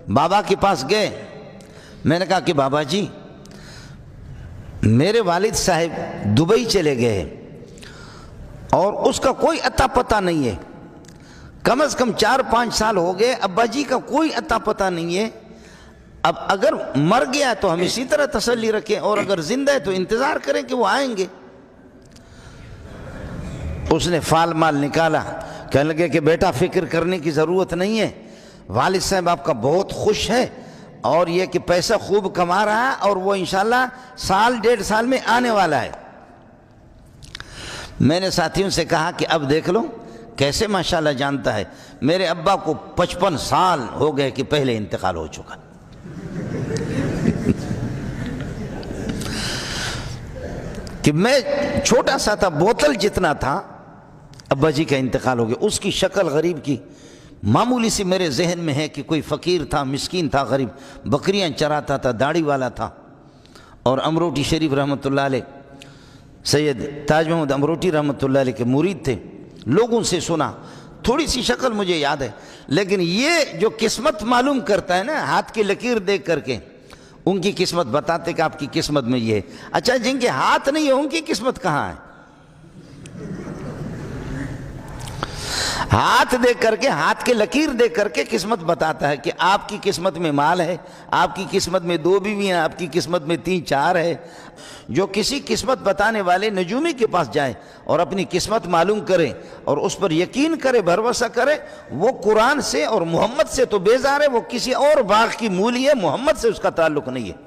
بابا کے پاس گئے، میں نے کہا کہ بابا جی میرے والد صاحب دبئی چلے گئے اور اس کا کوئی اتا پتہ نہیں ہے، کم از کم 4-5 سال ہو گئے، ابا جی کا کوئی اتا پتہ نہیں ہے، اب اگر مر گیا تو ہم اسی طرح تسلی رکھیں اور اگر زندہ ہے تو انتظار کریں کہ وہ آئیں گے۔ اس نے فال مال نکالا، کہنے لگے کہ بیٹا فکر کرنے کی ضرورت نہیں ہے، والد صاحب آپ کا بہت خوش ہے اور یہ کہ پیسہ خوب کما رہا ہے اور وہ انشاءاللہ 1.5 سال میں آنے والا ہے۔ میں نے ساتھیوں سے کہا کہ اب دیکھ لو کیسے ماشاءاللہ جانتا ہے، میرے ابا کو 55 سال ہو گئے کہ پہلے انتقال ہو چکا۔ کہ میں چھوٹا سا تھا، بوتل جتنا تھا، ابا جی کا انتقال ہو گیا۔ اس کی شکل غریب کی معمولی سی میرے ذہن میں ہے کہ کوئی فقیر تھا، مسکین تھا، غریب، بکریاں چراتا تھا، داڑھی والا تھا، اور امروٹی شریف رحمۃ اللہ علیہ، سید تاج محمد امروٹی رحمۃ اللہ علیہ کے مرید تھے، لوگوں سے سنا، تھوڑی سی شکل مجھے یاد ہے، لیکن یہ جو قسمت معلوم کرتا ہے نا ہاتھ کی لکیر دیکھ کر کے، ان کی قسمت بتاتے کہ آپ کی قسمت میں یہ ہے۔ اچھا جن کے ہاتھ نہیں ہے ان کی قسمت کہاں ہے؟ ہاتھ دیکھ کر کے، ہاتھ کے لکیر دیکھ کر کے قسمت بتاتا ہے کہ آپ کی قسمت میں مال ہے، آپ کی قسمت میں 2 بیویاں، آپ کی قسمت میں 3-4 ہے۔ جو کسی قسمت بتانے والے نجومی کے پاس جائے اور اپنی قسمت معلوم کرے اور اس پر یقین کرے، بھروسہ کرے، وہ قرآن سے اور محمد سے تو بیزار ہے، وہ کسی اور باغ کی مولی ہے، محمد سے اس کا تعلق نہیں ہے۔